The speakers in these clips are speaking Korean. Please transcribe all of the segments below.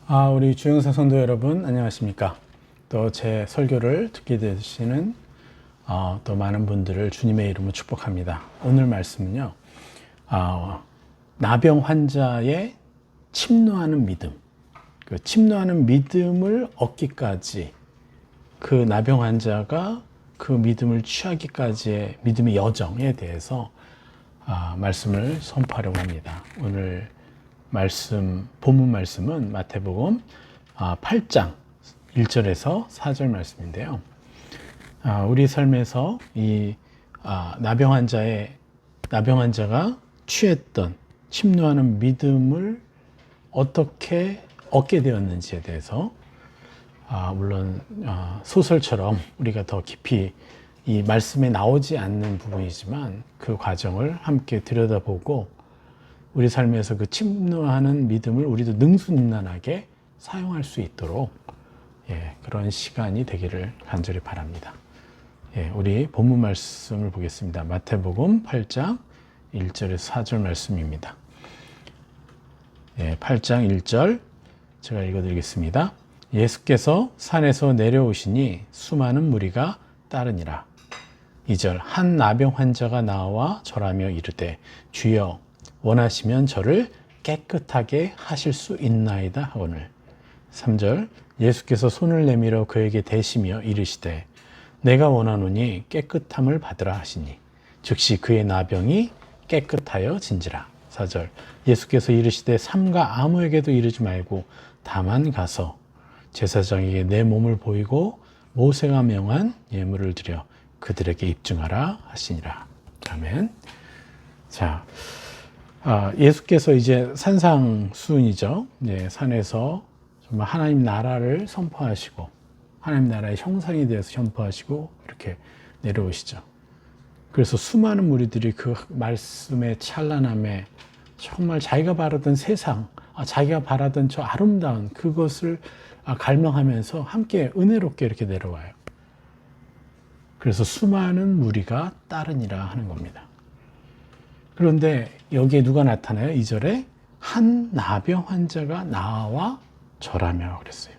우리 주영사 성도 여러분, 안녕하십니까? 또 제 설교를 듣게 되시는 또 많은 분들을 주님의 이름으로 축복합니다. 오늘 말씀은요, 나병 환자의 침노하는 믿음, 그 침노하는 믿음을 얻기까지 그 나병 환자가 그 믿음을 취하기까지의 믿음의 여정에 대해서 말씀을 선포하려고 합니다. 오늘 본문 말씀은 마태복음 8장 1절에서 4절 말씀인데요. 우리 삶에서 이 나병 환자가 취했던 침노하는 믿음을 어떻게 얻게 되었는지에 대해서 물론 소설처럼 우리가 더 깊이 이 말씀에 나오지 않는 부분이지만 그 과정을 함께 들여다보고 우리 삶에서 그 침노하는 믿음을 우리도 능수능란하게 사용할 수 있도록 그런 시간이 되기를 간절히 바랍니다. 우리 본문 말씀을 보겠습니다. 마태복음 8장 1절에서 4절 말씀입니다. 8장 1절 제가 읽어드리겠습니다. 예수께서 산에서 내려오시니 수많은 무리가 따르니라. 2절 한 나병 환자가 나와 절하며 이르되 주여 원하시면 저를 깨끗하게 하실 수 있나이다 하거늘. 3절 예수께서 손을 내밀어 그에게 대시며 이르시되 내가 원하노니 깨끗함을 받으라 하시니 즉시 그의 나병이 깨끗하여 진지라. 4절 예수께서 이르시되 삼가 아무에게도 이르지 말고 다만 가서 제사장에게 내 몸을 보이고 모세가 명한 예물을 드려 그들에게 입증하라 하시니라. 아멘. 자, 예수께서 이제 산상수훈이죠. 산에서 정말 하나님 나라를 선포하시고 하나님 나라의 형상에 대해서 선포하시고 이렇게 내려오시죠. 그래서 수많은 무리들이 그 말씀의 찬란함에 정말 자기가 바라던 세상, 자기가 바라던 저 아름다운 그것을 갈망하면서 함께 은혜롭게 이렇게 내려와요. 그래서 수많은 무리가 따르니라 하는 겁니다. 그런데 여기에 누가 나타나요? 2절에 한 나병 환자가 나와 절하며 그랬어요.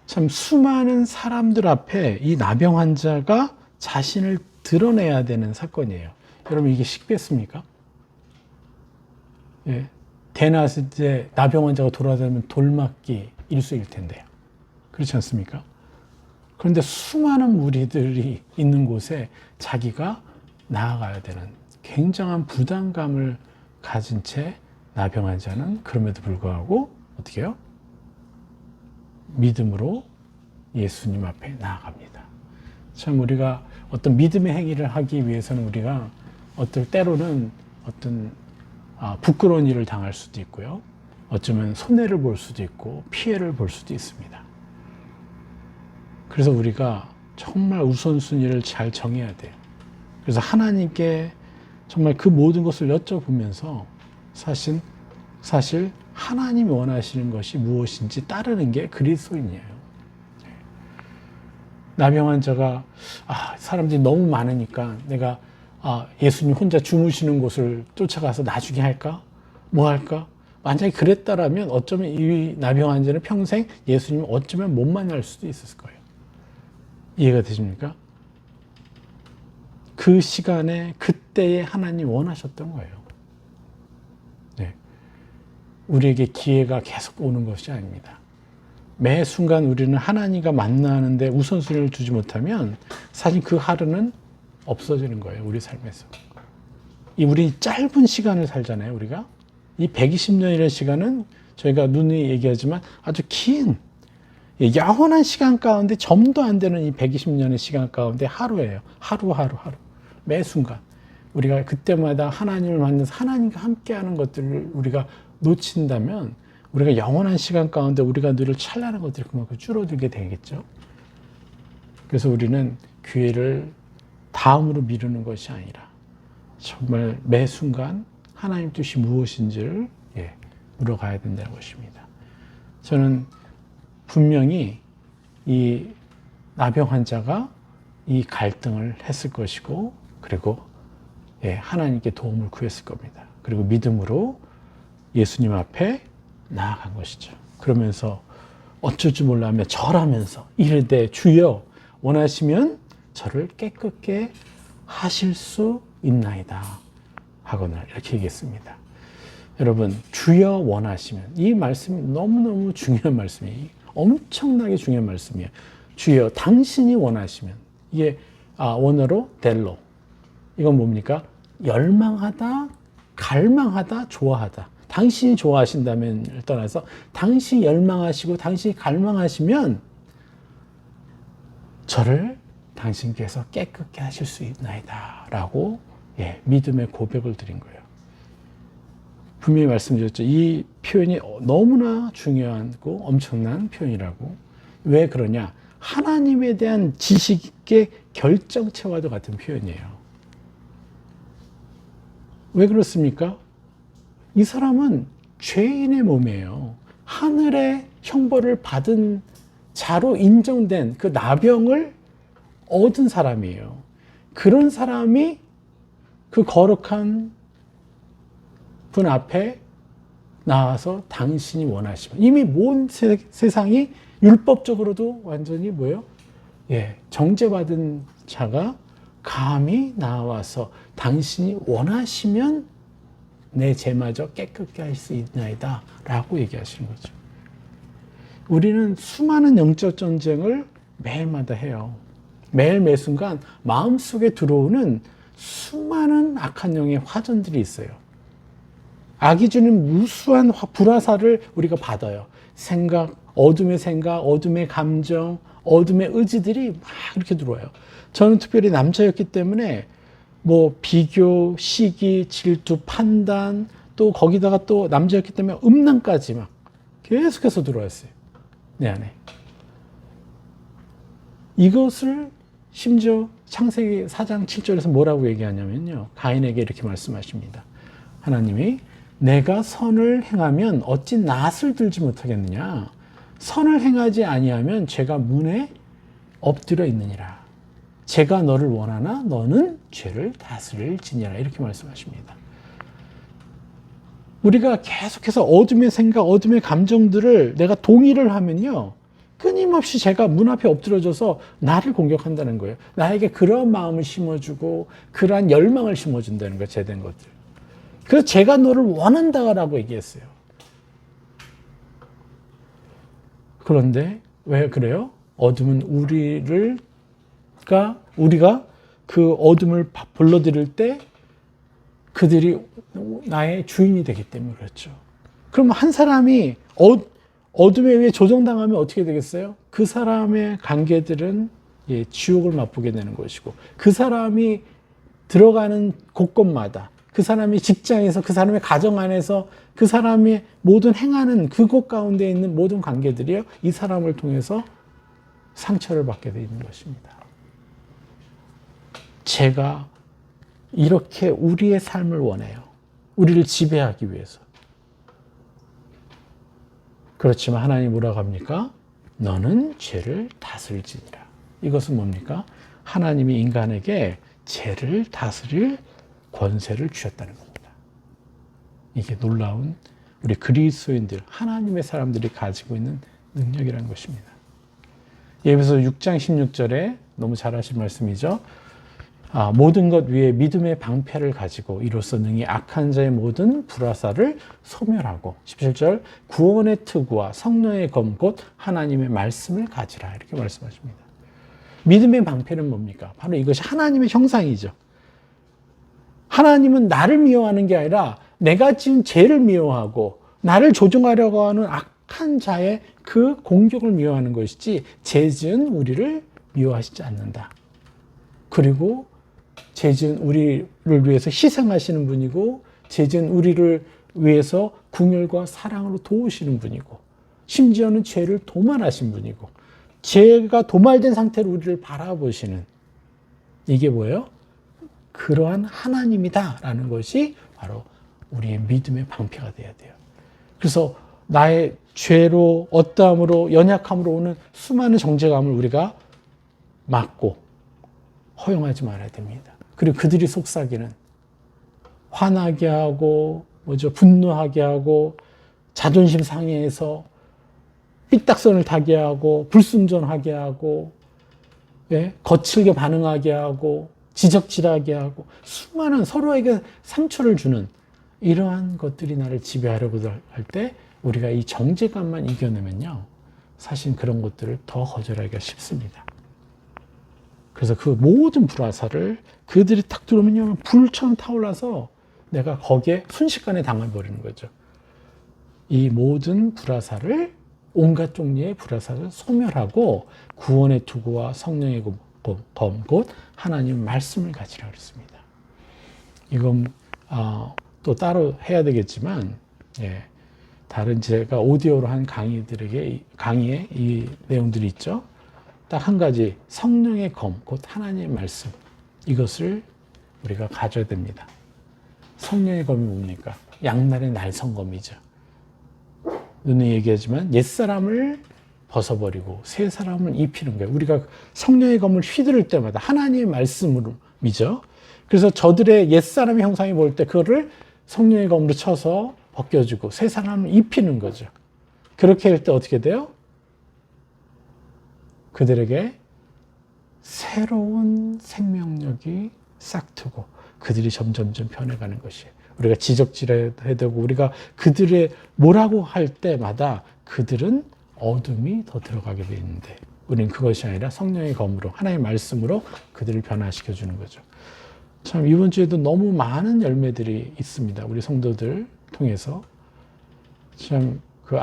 참 수많은 사람들 앞에 이 나병 환자가 자신을 드러내야 되는 사건이에요. 여러분 이게 쉽겠습니까? 대낮에 이제 나병 환자가 돌아다니면 돌맞기 일수일 텐데요. 그렇지 않습니까? 그런데 수많은 무리들이 있는 곳에 자기가 나아가야 되는 굉장한 부담감을 가진 채 나병 환자는 그럼에도 불구하고 어떻게 해요? 믿음으로 예수님 앞에 나아갑니다. 참 우리가 어떤 믿음의 행위를 하기 위해서는 우리가 때로는 어떤 부끄러운 일을 당할 수도 있고요. 어쩌면 손해를 볼 수도 있고 피해를 볼 수도 있습니다. 그래서 우리가 정말 우선순위를 잘 정해야 돼요. 그래서 하나님께 정말 그 모든 것을 여쭤보면서 사실 하나님이 원하시는 것이 무엇인지 따르는 게 그리스도인이에요. 나병 환자가 사람들이 너무 많으니까 내가 예수님 혼자 주무시는 곳을 쫓아가서 나중에 할까? 뭐 할까? 만약에 그랬다라면 어쩌면 이 나병 환자는 평생 예수님을 어쩌면 못 만날 수도 있었을 거예요. 이해가 되십니까? 그 시간에 그때에 하나님 원하셨던 거예요. 우리에게 기회가 계속 오는 것이 아닙니다. 매 순간 우리는 하나님과 만나는데 우선순위를 두지 못하면 사실 그 하루는 없어지는 거예요. 우리 삶에서. 우리 짧은 시간을 살잖아요. 우리가. 이 120년이라는 시간은 저희가 눈이 얘기하지만 아주 긴 영원한 시간 가운데 점도 안 되는 이 120년의 시간 가운데 하루예요. 하루. 매 순간. 우리가 그때마다 하나님을 만나서 하나님과 함께하는 것들을 우리가 놓친다면 우리가 영원한 시간 가운데 우리가 누릴 찬란한 것들이 그만큼 줄어들게 되겠죠. 그래서 우리는 기회를 다음으로 미루는 것이 아니라 정말 매 순간 하나님 뜻이 무엇인지를 물어가야 된다는 것입니다. 저는 분명히 이 나병 환자가 이 갈등을 했을 것이고 그리고 하나님께 도움을 구했을 겁니다. 그리고 믿음으로 예수님 앞에 나아간 것이죠. 그러면서 어쩔 줄 몰라하며 절하면서 이르되 주여 원하시면 저를 깨끗게 하실 수 있나이다 하거늘 이렇게 얘기했습니다. 여러분, 주여 원하시면, 이 말씀이 너무너무 중요한 말씀이에요. 엄청나게 중요한 말씀이에요. 주여 당신이 원하시면, 이게 원어로 델로, 이건 뭡니까? 열망하다, 갈망하다, 좋아하다. 당신이 좋아하신다면 떠나서 당신이 열망하시고 당신이 갈망하시면 저를 당신께서 깨끗게 하실 수 있나이다 라고 믿음의 고백을 드린 거예요. 분명히 말씀드렸죠. 이 표현이 너무나 중요하고 엄청난 표현이라고. 왜 그러냐? 하나님에 대한 지식의 결정체와도 같은 표현이에요. 왜 그렇습니까? 이 사람은 죄인의 몸이에요. 하늘의 형벌을 받은 자로 인정된 그 나병을 얻은 사람이에요. 그런 사람이 그 거룩한 분 앞에 나와서 당신이 원하시면, 이미 모든 세상이 율법적으로도 완전히 뭐예요? 정죄받은 자가 감히 나와서 당신이 원하시면 내 죄마저 깨끗게 할 수 있나이다 라고 얘기하시는 거죠. 우리는 수많은 영적 전쟁을 매일마다 해요. 매일 매 순간 마음속에 들어오는 수많은 악한 영의 화전들이 있어요. 악이 주는 무수한 불화살을 우리가 받아요. 어둠의 감정, 어둠의 의지들이 막 이렇게 들어와요. 저는 특별히 남자였기 때문에 비교, 시기, 질투, 판단, 또 거기다가 또 남자였기 때문에 음란까지 막 계속해서 들어왔어요. 내 안에. 이것을 심지어 창세기 4장 7절에서 뭐라고 얘기하냐면요. 가인에게 이렇게 말씀하십니다. 하나님이 내가 선을 행하면 어찌 낫을 들지 못하겠느냐. 선을 행하지 아니하면 죄가 문에 엎드려 있느니라. 죄가 너를 원하나 너는 죄를 다스릴지니라. 이렇게 말씀하십니다. 우리가 계속해서 어둠의 생각, 어둠의 감정들을 내가 동의를 하면요. 끊임없이 죄가 문 앞에 엎드려져서 나를 공격한다는 거예요. 나에게 그러한 마음을 심어주고 그러한 열망을 심어준다는 거예요. 죄된 것들. 그래서 제가 너를 원한다라고 얘기했어요. 그런데 왜 그래요? 어둠은 우리가 그 어둠을 불러들일 때 그들이 나의 주인이 되기 때문에 그렇죠. 그럼 한 사람이 어둠에 의해 조정당하면 어떻게 되겠어요? 그 사람의 관계들은 지옥을 맛보게 되는 것이고, 그 사람이 들어가는 곳곳마다, 그 사람이 직장에서, 그 사람의 가정 안에서, 그 사람이 모든 행하는 그곳 가운데 있는 모든 관계들이요, 이 사람을 통해서 상처를 받게 되는 것입니다. 제가 이렇게 우리의 삶을 원해요. 우리를 지배하기 위해서. 그렇지만 하나님 뭐라고 합니까? 너는 죄를 다스릴지니라. 이것은 뭡니까? 하나님이 인간에게 죄를 다스릴 권세를 주셨다는 겁니다. 이게 놀라운 우리 그리스도인들, 하나님의 사람들이 가지고 있는 능력이라는 것입니다. 예배서 6장 16절에 너무 잘 하신 말씀이죠. 모든 것 위에 믿음의 방패를 가지고 이로써 능히 악한 자의 모든 불화살을 소멸하고, 17절 구원의 투구와 성령의 검 곧 하나님의 말씀을 가지라. 이렇게 말씀하십니다. 믿음의 방패는 뭡니까? 바로 이것이 하나님의 형상이죠. 하나님은 나를 미워하는 게 아니라 내가 지은 죄를 미워하고 나를 조종하려고 하는 악한 자의 그 공격을 미워하는 것이지 죄 지은 우리를 미워하시지 않는다. 그리고 죄 지은 우리를 위해서 희생하시는 분이고, 죄 지은 우리를 위해서 궁율과 사랑으로 도우시는 분이고, 심지어는 죄를 도말하신 분이고, 죄가 도말된 상태로 우리를 바라보시는, 이게 뭐예요? 그러한 하나님이다라는 것이 바로 우리의 믿음의 방패가 돼야 돼요. 그래서 나의 죄로, 어떠함으로, 연약함으로 오는 수많은 정죄감을 우리가 막고 허용하지 말아야 됩니다. 그리고 그들이 속삭이는 화나게 하고, 분노하게 하고, 자존심 상해해서 삐딱선을 타게 하고 불순종하게 하고 예? 거칠게 반응하게 하고 지적질하게 하고 수많은 서로에게 상처를 주는 이러한 것들이 나를 지배하려고 할 때 우리가 이 정죄감만 이겨내면요 사실 그런 것들을 더 거절하기가 쉽습니다. 그래서 그 모든 불화사를 그들이 탁 들어오면요 불처럼 타올라서 내가 거기에 순식간에 당해버리는 거죠. 이 모든 불화사를 온갖 종류의 불화사를 소멸하고 구원의 투구와 성령의 검 곧 하나님 말씀을 가지라 그랬습니다. 이건 또 따로 해야 되겠지만 예, 다른 제가 오디오로 한 강의에 이 내용들이 있죠. 딱 한 가지 성령의 검 곧 하나님의 말씀 이것을 우리가 가져야 됩니다. 성령의 검이 뭡니까? 양날의 날성검이죠. 눈에 얘기하지만 옛사람을 벗어버리고 새 사람을 입히는 거예요. 우리가 성령의 검을 휘두를 때마다 하나님의 말씀이죠. 그래서 저들의 옛사람의 형상이 보일 때 그거를 성령의 검으로 쳐서 벗겨주고 새 사람을 입히는 거죠. 그렇게 할 때 어떻게 돼요? 그들에게 새로운 생명력이 싹트고 그들이 점점점 변해가는 것이에요. 우리가 지적질해야 되고 우리가 그들의 뭐라고 할 때마다 그들은 어둠이 더 들어가게 돼 있는데 우리는 그것이 아니라 성령의 검으로 하나님의 말씀으로 그들을 변화시켜 주는 거죠. 참 이번 주에도 너무 많은 열매들이 있습니다. 우리 성도들 통해서 참 그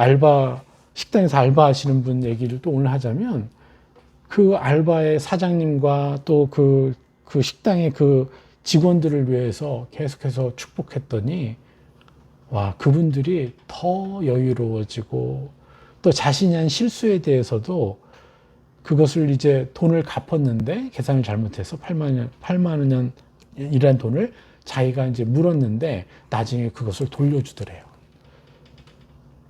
식당에서 알바하시는 분 얘기를 또 오늘 하자면 그 알바의 사장님과 또 그 식당의 그 직원들을 위해서 계속해서 축복했더니 와 그분들이 더 여유로워지고 또 자신이 한 실수에 대해서도 그것을 이제 돈을 갚았는데 계산을 잘못해서 8만 원이란 돈을 자기가 이제 물었는데 나중에 그것을 돌려주더래요.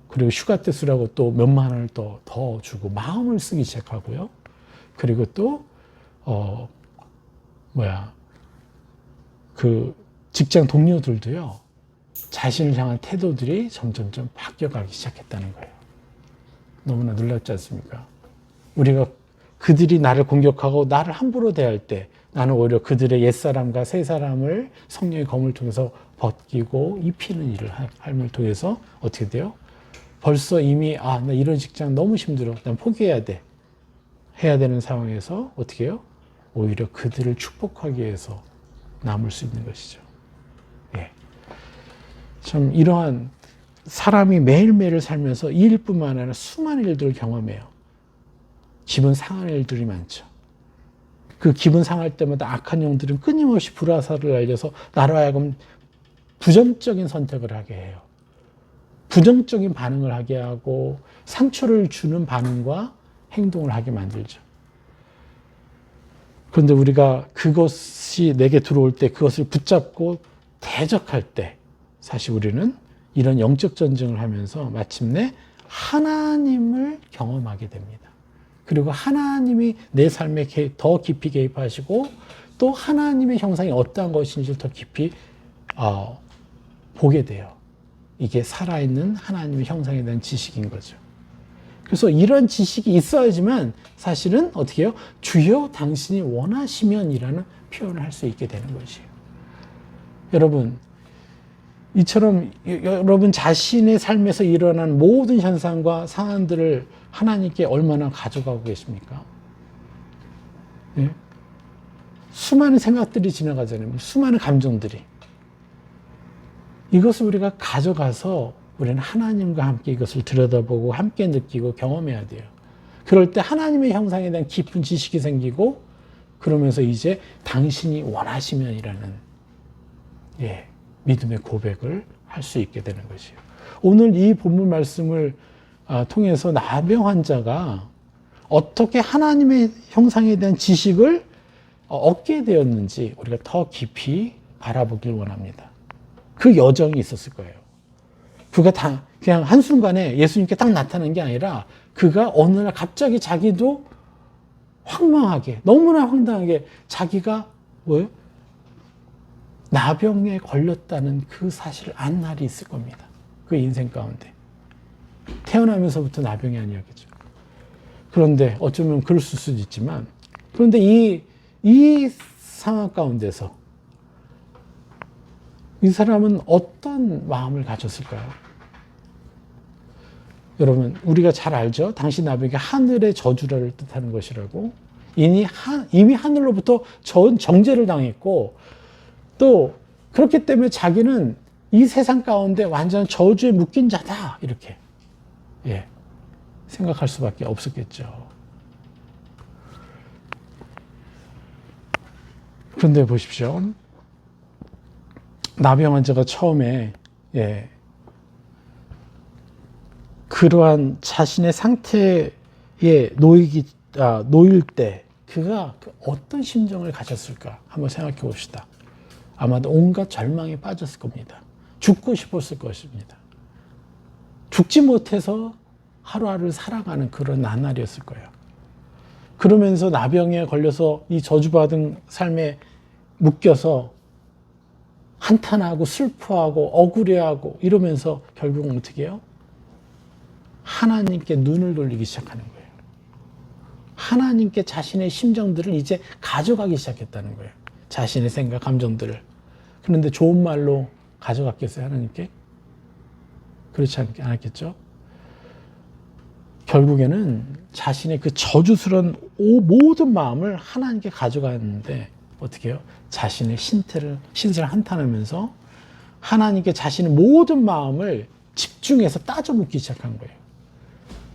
그리고 휴가 때 쓰라고 또 몇만 원을 더 주고 마음을 쓰기 시작하고요. 그리고 또 그 직장 동료들도요 자신을 향한 태도들이 점점점 바뀌어가기 시작했다는 거예요. 너무나 놀랍지 않습니까? 우리가 그들이 나를 공격하고 나를 함부로 대할 때 나는 오히려 그들의 옛사람과 새사람을 성령의 검을 통해서 벗기고 입히는 일을 함을 통해서 어떻게 돼요? 벌써 이미 나 이런 직장 너무 힘들어. 난 포기해야 돼. 해야 되는 상황에서 어떻게 해요? 오히려 그들을 축복하기 위해서 남을 수 있는 것이죠. 예. 참 이러한 사람이 매일매일 살면서 이 일뿐만 아니라 수많은 일들을 경험해요. 기분 상하는 일들이 많죠. 그 기분 상할 때마다 악한 영들은 끊임없이 불화사를 알려서 나로 하여금 부정적인 선택을 하게 해요. 부정적인 반응을 하게 하고 상처를 주는 반응과 행동을 하게 만들죠. 그런데 우리가 그것이 내게 들어올 때 그것을 붙잡고 대적할 때 사실 우리는 이런 영적 전쟁을 하면서 마침내 하나님을 경험하게 됩니다. 그리고 하나님이 내 삶에 더 깊이 개입하시고 또 하나님의 형상이 어떠한 것인지를 더 깊이 보게 돼요. 이게 살아있는 하나님의 형상에 대한 지식인 거죠. 그래서 이런 지식이 있어야지만 사실은 어떻게 해요? 주여 당신이 원하시면이라는 표현을 할 수 있게 되는 것이에요. 여러분, 이처럼 여러분 자신의 삶에서 일어난 모든 현상과 상황들을 하나님께 얼마나 가져가고 계십니까? 예? 수많은 생각들이 지나가잖아요. 수많은 감정들이. 이것을 우리가 가져가서 우리는 하나님과 함께 이것을 들여다보고 함께 느끼고 경험해야 돼요. 그럴 때 하나님의 형상에 대한 깊은 지식이 생기고 그러면서 이제 당신이 원하시면이라는 믿음의 고백을 할 수 있게 되는 것이에요. 오늘 이 본문 말씀을 통해서 나병 환자가 어떻게 하나님의 형상에 대한 지식을 얻게 되었는지 우리가 더 깊이 알아보길 원합니다. 그 여정이 있었을 거예요. 그가 다 그냥 한순간에 예수님께 딱 나타난 게 아니라 그가 어느 날 갑자기 자기도 황망하게 너무나 황당하게 자기가 뭐예요? 나병에 걸렸다는 그 사실을 안 날이 있을 겁니다. 그 인생 가운데. 태어나면서부터 나병이 아니었겠죠. 그런데 어쩌면 그럴 수도 있지만, 그런데 이 상황 가운데서 이 사람은 어떤 마음을 가졌을까요? 여러분, 우리가 잘 알죠? 당시 나병이 하늘의 저주를 뜻하는 것이라고. 이미 하늘로부터 정죄를 당했고, 또 그렇기 때문에 자기는 이 세상 가운데 완전 저주에 묶인 자다, 이렇게 생각할 수밖에 없었겠죠. 그런데 보십시오. 나병 환자가 처음에 그러한 자신의 상태에 놓일 때 그가 어떤 심정을 가졌을까 한번 생각해 봅시다. 아마도 온갖 절망에 빠졌을 겁니다. 죽고 싶었을 것입니다. 죽지 못해서 하루하루를 살아가는 그런 나날이었을 거예요. 그러면서 나병에 걸려서 이 저주받은 삶에 묶여서 한탄하고 슬퍼하고 억울해하고 이러면서 결국은 어떻게 해요? 하나님께 눈을 돌리기 시작하는 거예요. 하나님께 자신의 심정들을 이제 가져가기 시작했다는 거예요. 자신의 생각, 감정들을. 그런데 좋은 말로 가져갔겠어요, 하나님께? 그렇지 않았겠죠? 결국에는 자신의 그 저주스러운 모든 마음을 하나님께 가져갔는데 어떻게 해요? 자신의 신세를 한탄하면서 하나님께 자신의 모든 마음을 집중해서 따져 묻기 시작한 거예요.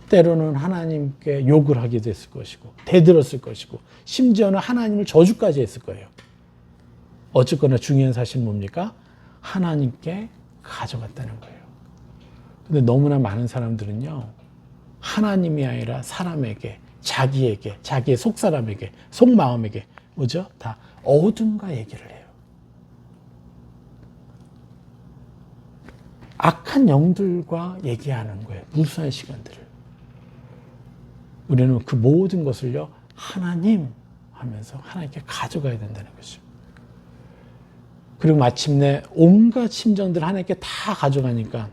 때로는 하나님께 욕을 하게 됐을 것이고 대들었을 것이고 심지어는 하나님을 저주까지 했을 거예요. 어쨌거나 중요한 사실은 뭡니까? 하나님께 가져갔다는 거예요. 근데 너무나 많은 사람들은요, 하나님이 아니라 사람에게, 자기에게, 자기의 속사람에게, 속마음에게 뭐죠? 다 어둠과 얘기를 해요. 악한 영들과 얘기하는 거예요. 무수한 시간들을. 우리는 그 모든 것을요, 하나님 하면서 하나님께 가져가야 된다는 거죠. 그리고 마침내 온갖 심정들을 하나님께 다 가져가니까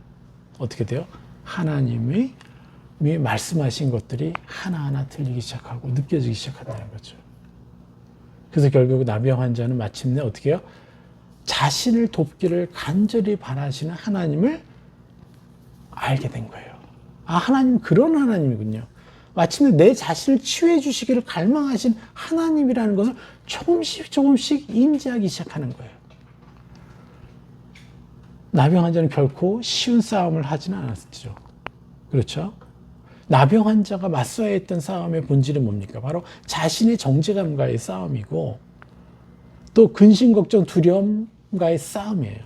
어떻게 돼요? 하나님이 말씀하신 것들이 하나하나 들리기 시작하고 느껴지기 시작한다는 거죠. 그래서 결국 나병 환자는 마침내 어떻게 해요? 자신을 돕기를 간절히 바라시는 하나님을 알게 된 거예요. 아, 하나님 그런 하나님이군요. 마침내 내 자신을 치유해 주시기를 갈망하신 하나님이라는 것을 조금씩 인지하기 시작하는 거예요. 나병 환자는 결코 쉬운 싸움을 하지는 않았죠. 그렇죠? 나병 환자가 맞서야 했던 싸움의 본질은 뭡니까? 바로 자신의 정죄감과의 싸움이고 또 근심, 걱정, 두려움과의 싸움이에요.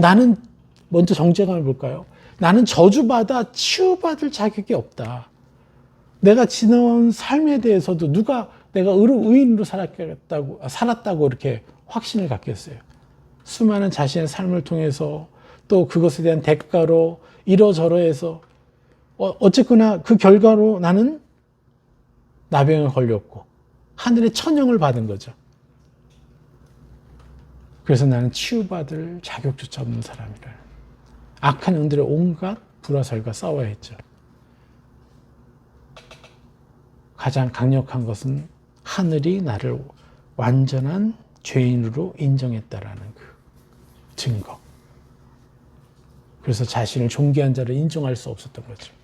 나는 먼저 정죄감을 볼까요? 나는 저주받아 치유받을 자격이 없다. 내가 지나온 삶에 대해서도 누가 내가 의인으로 살았다고 이렇게 확신을 갖겠어요. 수많은 자신의 삶을 통해서 또 그것에 대한 대가로 이러저러해서 어쨌거나 그 결과로 나는 나병에 걸렸고 하늘의 천형을 받은 거죠. 그래서 나는 치유받을 자격조차 없는 사람이라. 악한 영들의 온갖 불화살과 싸워야 했죠. 가장 강력한 것은 하늘이 나를 완전한 죄인으로 인정했다라는 그 증거. 그래서 자신을 존귀한 자를 인정할 수 없었던 거죠.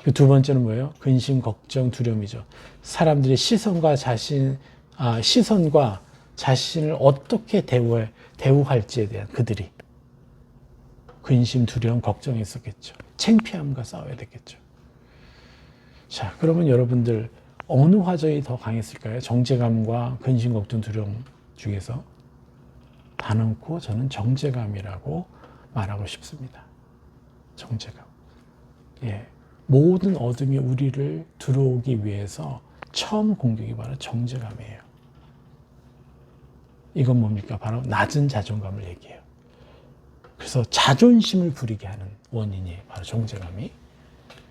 그 두 번째는 뭐예요? 근심, 걱정, 두려움이죠. 사람들의 시선과 자신을 어떻게 대우할지에 대한 그들이 근심, 두려움, 걱정했었겠죠. 창피함과 싸워야 됐겠죠. 자, 그러면 여러분들 어느 화전이 더 강했을까요? 정죄감과 근심, 걱정, 두려움 중에서 단언코 저는 정죄감이라고 말하고 싶습니다. 정죄감. 모든 어둠이 우리를 들어오기 위해서 처음 공격이 바로 정죄감이에요. 이건 뭡니까? 바로 낮은 자존감을 얘기해요. 그래서 자존심을 부리게 하는 원인이 바로 정죄감이.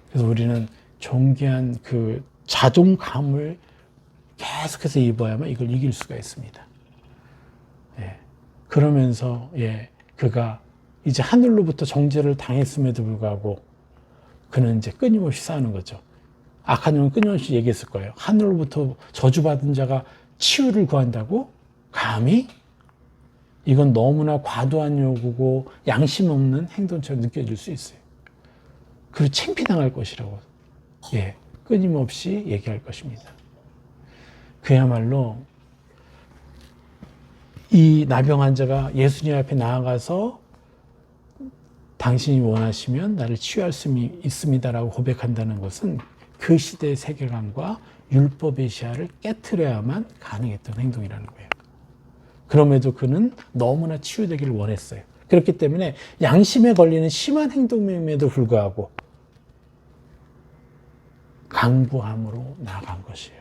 그래서 우리는 존귀한 그 자존감을 계속해서 입어야만 이걸 이길 수가 있습니다. 그러면서 그가 이제 하늘로부터 정죄를 당했음에도 불구하고 그는 이제 끊임없이 싸우는 거죠. 악한 영은 끊임없이 얘기했을 거예요. 하늘로부터 저주받은 자가 치유를 구한다고? 감히? 이건 너무나 과도한 요구고 양심 없는 행동처럼 느껴질 수 있어요. 그리고 창피당할 것이라고 끊임없이 얘기할 것입니다. 그야말로 이 나병 환자가 예수님 앞에 나아가서 당신이 원하시면 나를 치유할 수 있습니다라고 고백한다는 것은 그 시대의 세계관과 율법의 시야를 깨트려야만 가능했던 행동이라는 거예요. 그럼에도 그는 너무나 치유되기를 원했어요. 그렇기 때문에 양심에 걸리는 심한 행동임에도 불구하고 강구함으로 나아간 것이에요.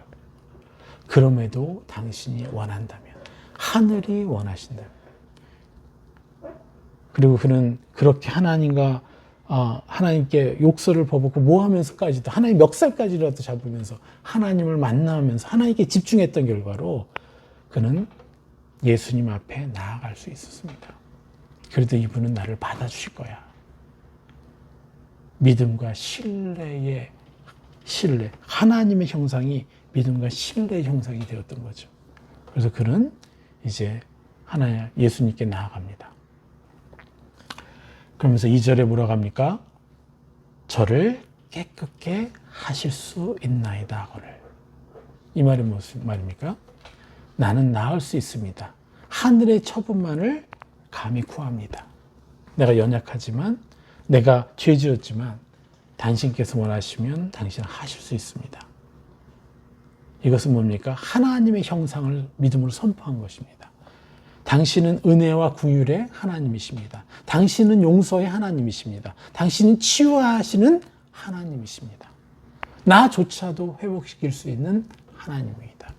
그럼에도 당신이 원한다면, 하늘이 원하신다면. 그리고 그는 그렇게 하나님께 욕설을 퍼붓고 뭐 하면서까지도 하나님 멱살까지라도 잡으면서 하나님을 만나면서 하나님께 집중했던 결과로 그는 예수님 앞에 나아갈 수 있었습니다. 그래도 이분은 나를 받아주실 거야. 믿음과 신뢰, 하나님의 형상이 믿음과 신뢰의 형상이 되었던 거죠. 그래서 그는 이제 예수님께 나아갑니다. 그러면서 2절에 뭐라고 합니까? 저를 깨끗게 하실 수 있나이다. 하거늘. 이 말이 무슨 말입니까? 나는 나을 수 있습니다. 하늘의 처분만을 감히 구합니다. 내가 연약하지만, 내가 죄지었지만 당신께서 원하시면 당신은 하실 수 있습니다. 이것은 뭡니까? 하나님의 형상을 믿음으로 선포한 것입니다. 당신은 은혜와 긍휼의 하나님이십니다. 당신은 용서의 하나님이십니다. 당신은 치유하시는 하나님이십니다. 나조차도 회복시킬 수 있는 하나님입니다.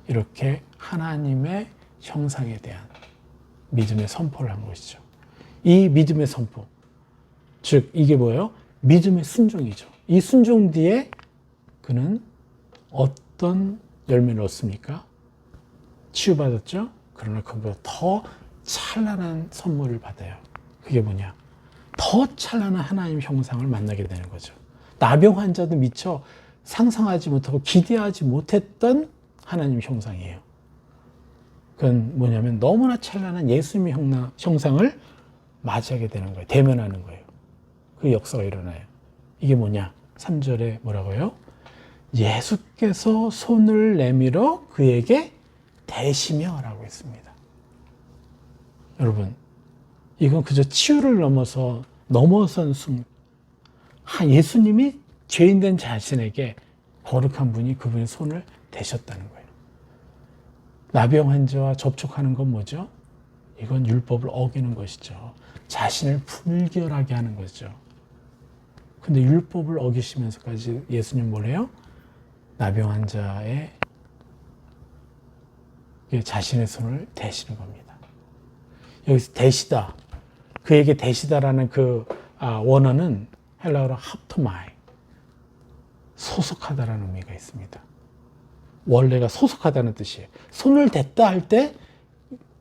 이렇게 하나님의 형상에 대한 믿음의 선포를 한 것이죠. 이 믿음의 선포, 즉 이게 뭐예요? 믿음의 순종이죠. 이 순종 뒤에 그는 어떤 열매를 얻습니까? 치유받았죠? 그러나 그보다 더 찬란한 선물을 받아요. 그게 뭐냐? 더 찬란한 하나님 형상을 만나게 되는 거죠. 나병 환자도 미처 상상하지 못하고 기대하지 못했던 하나님 형상이에요. 그건 뭐냐면 너무나 찬란한 예수님의 형상을 맞이하게 되는 거예요. 대면하는 거예요. 그 역사가 일어나요. 이게 뭐냐? 3절에 뭐라고요? 예수께서 손을 내밀어 그에게 대시며 라고 했습니다. 여러분, 이건 그저 치유를 넘어선 순간, 예수님이 죄인된 자신에게 거룩한 분이 그분의 손을 대셨다는 거예요. 나병 환자와 접촉하는 건 뭐죠? 이건 율법을 어기는 것이죠. 자신을 불결하게 하는 거죠. 근데 율법을 어기시면서까지 예수님 뭐래요? 나병 환자의 자신의 손을 대시는 겁니다. 여기서 대시다, 그에게 대시다라는 그 원어는 헬라어로 합토마이, 소속하다라는 의미가 있습니다. 원래가 소속하다는 뜻이에요. 손을 댔다 할 때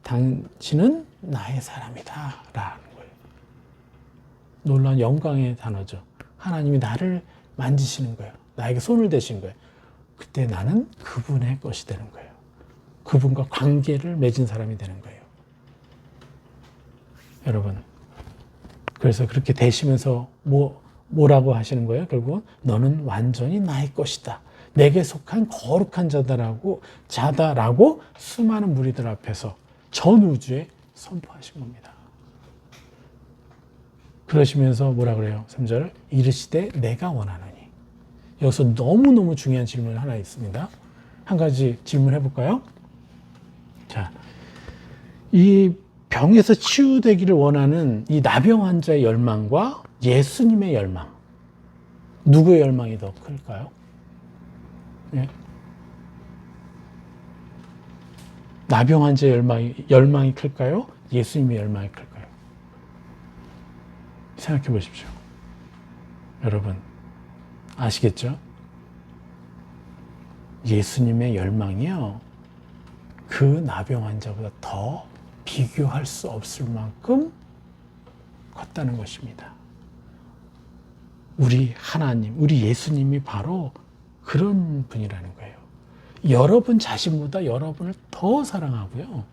당신은 나의 사람이다 라는 거예요. 놀라운 영광의 단어죠. 하나님이 나를 만지시는 거예요. 나에게 손을 대신 거예요. 그때 나는 그분의 것이 되는 거예요. 그분과 관계를 맺은 사람이 되는 거예요. 여러분, 그래서 그렇게 대시면서 뭐라고 하시는 거예요? 결국은 너는 완전히 나의 것이다. 내게 속한 거룩한 자다라고 수많은 무리들 앞에서 전 우주에 선포하신 겁니다. 그러시면서 뭐라 그래요? 3절, 이르시되 내가 원하노니. 여기서 너무너무 중요한 질문 하나 있습니다. 한 가지 질문해 볼까요? 자, 이 병에서 치유되기를 원하는 이 나병 환자의 열망과 예수님의 열망, 누구의 열망이 더 클까요? 네. 나병 환자의 열망이 클까요? 예수님의 열망이 클까요? 생각해 보십시오. 여러분, 아시겠죠? 예수님의 열망이요, 그 나병 환자보다 더 비교할 수 없을 만큼 컸다는 것입니다. 우리 하나님, 우리 예수님이 바로 그런 분이라는 거예요. 여러분 자신보다 여러분을 더 사랑하고요.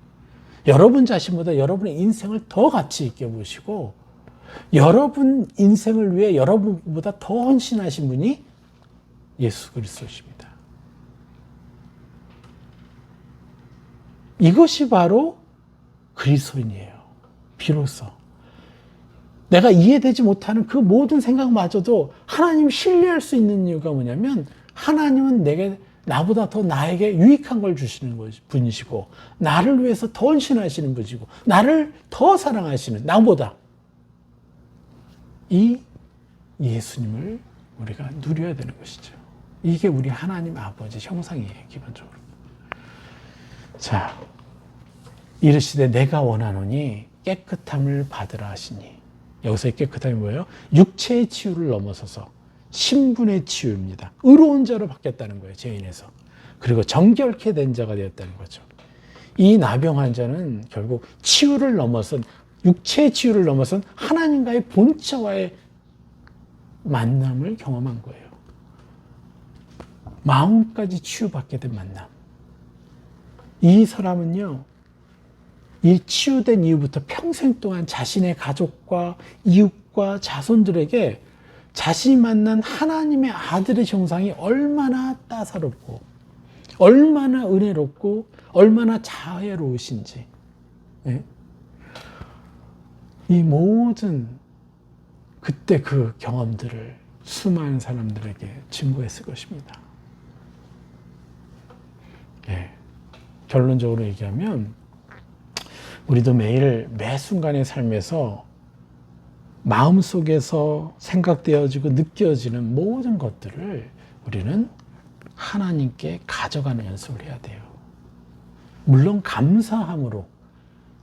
여러분 자신보다 여러분의 인생을 더 가치 있게 보시고 여러분 인생을 위해 여러분보다 더 헌신하신 분이 예수 그리스도십니다. 이것이 바로 그리스도인이에요. 비로소 내가 이해되지 못하는 그 모든 생각마저도 하나님을 신뢰할 수 있는 이유가 뭐냐면 하나님은 나보다 더 나에게 유익한 걸 주시는 분이시고 나를 위해서 더 헌신하시는 분이시고 나를 더 사랑하시는 나보다 이 예수님을 우리가 누려야 되는 것이죠. 이게 우리 하나님 아버지 형상이에요. 기본적으로. 자, 이르시되 내가 원하노니 깨끗함을 받으라 하시니 여기서의 깨끗함이 뭐예요? 육체의 치유를 넘어서서 신분의 치유입니다. 의로운 자로 바뀌었다는 거예요. 죄인에서. 그리고 정결케 된 자가 되었다는 거죠. 이 나병 환자는 결국 치유를 넘어선 육체의 치유를 넘어선 하나님과의 본체와의 만남을 경험한 거예요. 마음까지 치유받게 된 만남. 이 사람은요, 이 치유된 이후부터 평생 동안 자신의 가족과 이웃과 자손들에게 자신이 만난 하나님의 아들의 형상이 얼마나 따사롭고 얼마나 은혜롭고 얼마나 자애로우신지 이 모든 그때 그 경험들을 수많은 사람들에게 증거했을 것입니다. 결론적으로 얘기하면 우리도 매일 매 순간의 삶에서 마음속에서 생각되어지고 느껴지는 모든 것들을 우리는 하나님께 가져가는 연습을 해야 돼요. 물론 감사함으로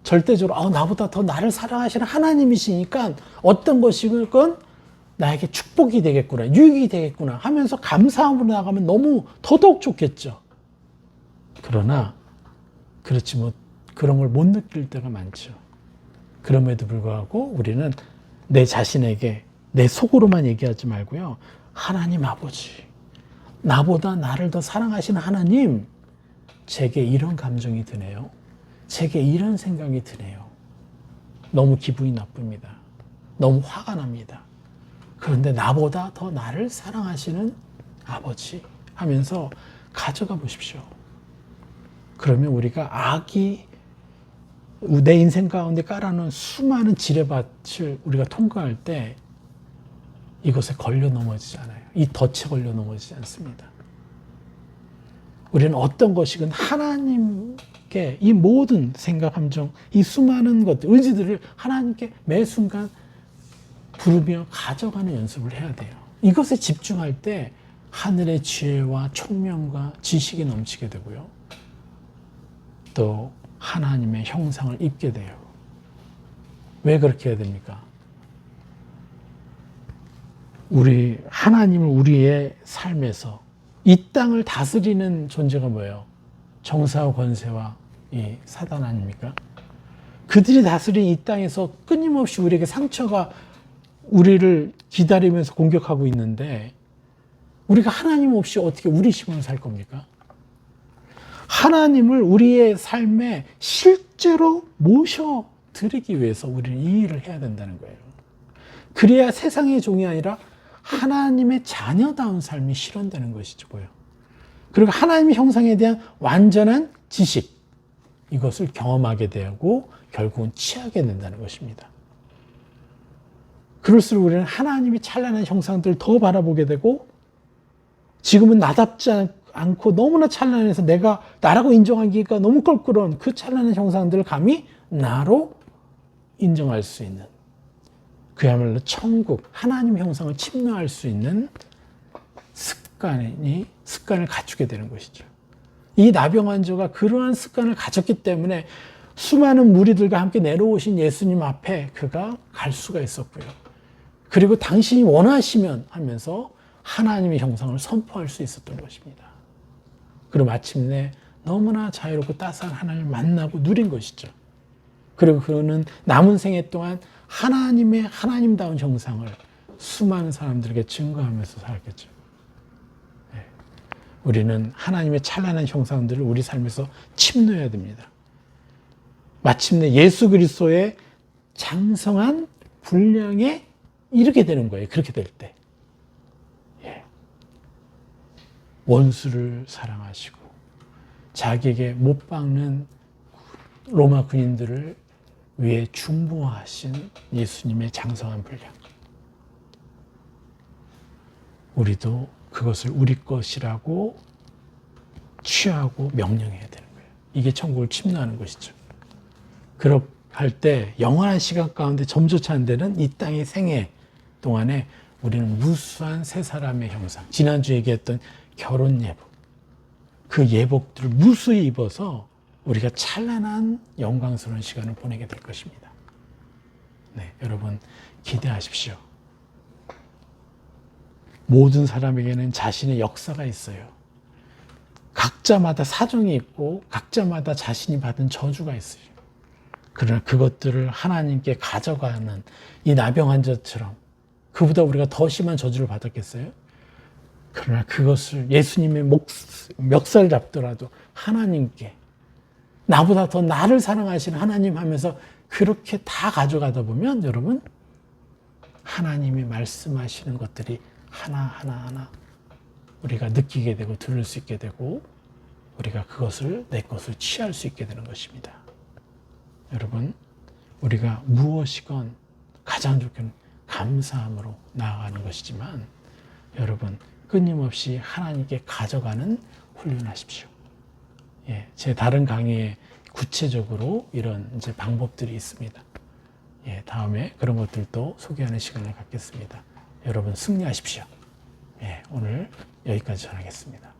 절대적으로 나보다 더 나를 사랑하시는 하나님이시니까 어떤 것이건 나에게 축복이 되겠구나, 유익이 되겠구나 하면서 감사함으로 나가면 너무 더더욱 좋겠죠. 그러나 그렇지 그런 걸 못 느낄 때가 많죠. 그럼에도 불구하고 우리는 내 자신에게 내 속으로만 얘기하지 말고요. 하나님 아버지, 나보다 나를 더 사랑하시는 하나님, 제게 이런 감정이 드네요. 제게 이런 생각이 드네요. 너무 기분이 나쁩니다. 너무 화가 납니다. 그런데 나보다 더 나를 사랑하시는 아버지 하면서 가져가 보십시오. 그러면 우리가 악이 내 인생 가운데 깔아놓은 수많은 지뢰밭을 우리가 통과할 때 이것에 걸려 넘어지지 않아요. 이 덫에 걸려 넘어지지 않습니다. 우리는 어떤 것이건 하나님께 이 모든 생각, 감정, 이 수많은 것들, 의지들을 하나님께 매 순간 부르며 가져가는 연습을 해야 돼요. 이것에 집중할 때 하늘의 지혜와 총명과 지식이 넘치게 되고요. 또 하나님의 형상을 입게 돼요. 왜 그렇게 해야 됩니까? 하나님을 우리의 삶에서 이 땅을 다스리는 존재가 뭐예요? 정사와 권세와 이 사단 아닙니까? 그들이 다스린 이 땅에서 끊임없이 우리에게 상처가 우리를 기다리면서 공격하고 있는데 우리가 하나님 없이 어떻게 우리 힘으로 살 겁니까? 하나님을 우리의 삶에 실제로 모셔드리기 위해서 우리는 이 일을 해야 된다는 거예요. 그래야 세상의 종이 아니라 하나님의 자녀다운 삶이 실현되는 것이죠. 그리고 하나님의 형상에 대한 완전한 지식, 이것을 경험하게 되고 결국은 취하게 된다는 것입니다. 그럴수록 우리는 하나님의 찬란한 형상들을 더 바라보게 되고 지금은 나답지 않고 너무나 찬란해서 내가 나라고 인정하기가 너무 껄끄러운 그 찬란한 형상들을 감히 나로 인정할 수 있는 그야말로 천국, 하나님 형상을 침노할 수 있는 습관을 갖추게 되는 것이죠. 이 나병 환자가 그러한 습관을 가졌기 때문에 수많은 무리들과 함께 내려오신 예수님 앞에 그가 갈 수가 있었고요. 그리고 당신이 원하시면 하면서 하나님의 형상을 선포할 수 있었던 것입니다. 그리고 마침내 너무나 자유롭고 따스한 하나님을 만나고 누린 것이죠. 그리고 그는 남은 생애 동안 하나님다운 형상을 수많은 사람들에게 증거하면서 살았겠죠. 예. 우리는 하나님의 찬란한 형상들을 우리 삶에서 침노해야 됩니다. 마침내 예수 그리스도의 장성한 분량에 이르게 되는 거예요. 그렇게 될 때. 예. 원수를 사랑하시고 자기에게 못 박는 로마 군인들을 위해 중보하신 예수님의 장성한 분량. 우리도 그것을 우리 것이라고 취하고 명령해야 되는 거예요. 이게 천국을 침노하는 것이죠. 그렇게 할 때 영원한 시간 가운데 점조차 안 되는 이 땅의 생애 동안에 우리는 무수한 세 사람의 형상, 지난주 얘기했던 결혼 예복, 그 예복들을 무수히 입어서 우리가 찬란한 영광스러운 시간을 보내게 될 것입니다. 네, 여러분 기대하십시오. 모든 사람에게는 자신의 역사가 있어요. 각자마다 사정이 있고 각자마다 자신이 받은 저주가 있어요. 그러나 그것들을 하나님께 가져가는 이 나병 환자처럼 그보다 우리가 더 심한 저주를 받았겠어요? 그러나 그것을 예수님의 멱살 잡더라도 하나님께 나보다 더 나를 사랑하시는 하나님 하면서 그렇게 다 가져가다 보면 여러분 하나님이 말씀하시는 것들이 하나하나 우리가 느끼게 되고 들을 수 있게 되고 우리가 그것을 내 것을 취할 수 있게 되는 것입니다. 여러분 우리가 무엇이건 가장 좋게는 감사함으로 나아가는 것이지만 여러분 끊임없이 하나님께 가져가는 훈련하십시오. 예, 제 다른 강의에 구체적으로 이런 이제 방법들이 있습니다. 예, 다음에 그런 것들도 소개하는 시간을 갖겠습니다. 여러분 승리하십시오. 예, 오늘 여기까지 전하겠습니다.